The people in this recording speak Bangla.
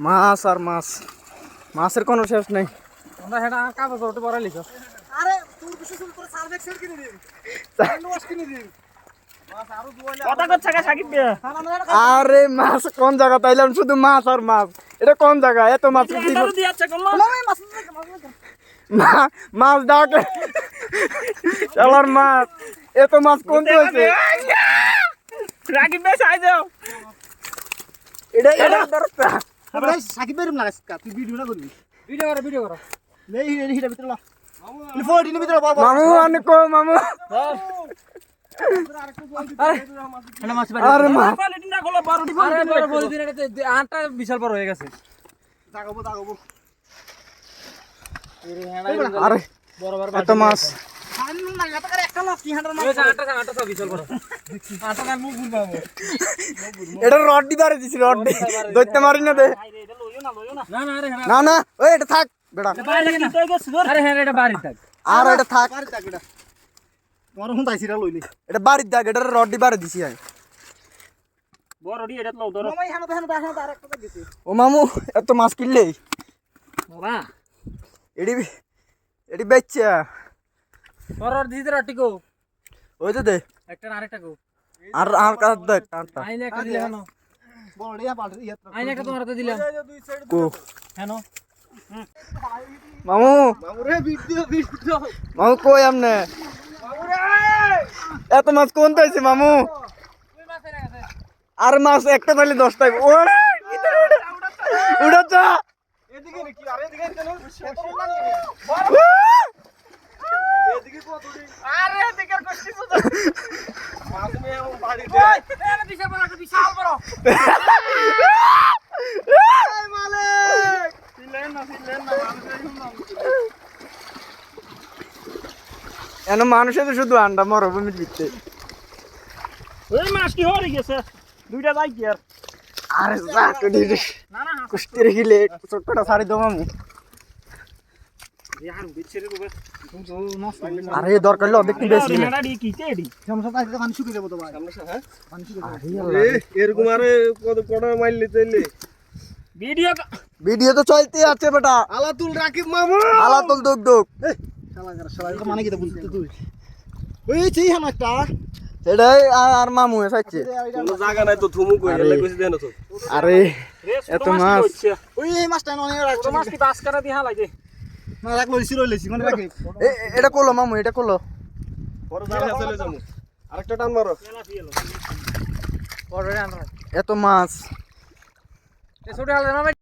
মাছ আর মাছ, মাছের কোনো শেষ নেই। আমরা হেডা কাগজ ওটা বড় লিখো। আরে তোর কিছু শুরু করে সার্ভেক্সের কিনে দিন, ওয়াশ কিনে দিন। মাছ আরো দুইলা কথা কত টাকা সাকিব বে? আরে মাছ কোন জায়গা পাইলাম? শুধু মাছ আর মাছ। এটা কোন জায়গা? এত মাছ কি এটা দি আছে কোন মাছ ডাকে শালার মাছ, এত মাছ কোন হইছে? রাকিব বে সাই দাও। এটা এটা দরকার। ভাই সাকিব বেরম লাগাস কা তুই ভিডিও না করবি ভিডিও করো নেই হিটা ভিতরে লা তুই ফোন দিন ভিতরে বাবা মামু আনে কো মামু। হ্যালো মাছ আরে মাছ কোয়ালিটি না গলো 12টি আরে বড় বড় দিন এটা আটটা বিশাল বড় হয়ে গেছে। দাগাবো আরে বড় বড় এত মাছ সামনে না এত করে একটা লোক কি হাঁটার মাছ ওই আটটা সব বিশাল বড়। আটটা কার মুখ ঘুরবাবো। এটা রড দি বারে দিছি, রড দি দইতে মারি না দে। এটা লইও না। না আরে না না ওই এটা থাক বেটা। বাইরে কি তুই গেছ ধর। আরে হ্যাঁ এটা বাড়ি থাক। আর এটা থাক, পারি তাকড়া তোমার হুন তাইছিরা লইলি এটা বাড়ি দাগ, এটা রড দি বারে দিছি আমি। বড়ডি এটা লও ধরো। মামাই হানো দেখেন আর একটা দিছি ও মামু এত মাছ কিনলে বাবা এডি এডি বেচ্চা তোর দিতে রাটিকো। ওই তো দে একটা আরেকটা কো। আর আর কাট দে কাটটা আইনে একটা দিলে কেন? বড় ইয়া পাল্টে ইয়া আইনে একটা তোমার হাতে দিলাম। কো কেন? মামু মামুরে ভিডিও মামু কই আমনে? এত মাছ কোন পাইছে মামু? তুই মাছ এনে গেছে। আর মাছ একটা পাইলে 10টা ওরে উড়াচ্ছা এদিকে কি আরে এদিকে কেন এদিকে কত দিন আরে দিকের কষ্টি সুদা। মাছ মে এমন বাড়ি দে এটা বিশাল বড়। এই মালিক সিলেন না এন মানুষে তো শুধু আন্ডা মরুভূমির ভিতরে। ওই মাছ কি হয়ে গেছে? দুইটা যাই কি আর? আরে জাকড়ি না না কুস্তি রেখিলে ছোটটা ছাড়ি দাও মামু। यार बिछरे तो बस तुम तो नस আরে দরকার হলে অর্ধেক বেশি না ডি কিতে ডি সমস্যা তাইতে পানি শুকিয়ে দেব তো ভাই সমস্যা হ্যাঁ পানি শুকিয়ে দেব এরকম আরে কত কটা মাইল চাইলে वीडियो তো চলতে আছে বেটা। আলাতুল রাকিব মামু আলাতুল দুক দুক শালা মানে কি তা বলতে তুই ওই চেই হাম একটা সেটাই আর মামু এসেছে। কোনো জায়গা নাই তো থুমু কই এলে কইছি দেন তো আরে এত মাছ ওই এই মাছটা অনেক রাখছি मास की बास करा दिया लागे না রাখলো সিরো লইছি মানে রাখি এটা করলো মামু, এটা করলো। পরে জায়গা চলে যামু আরেকটা টান মারো और रे आंद्रा এত মাছ ए छोटे हाल ना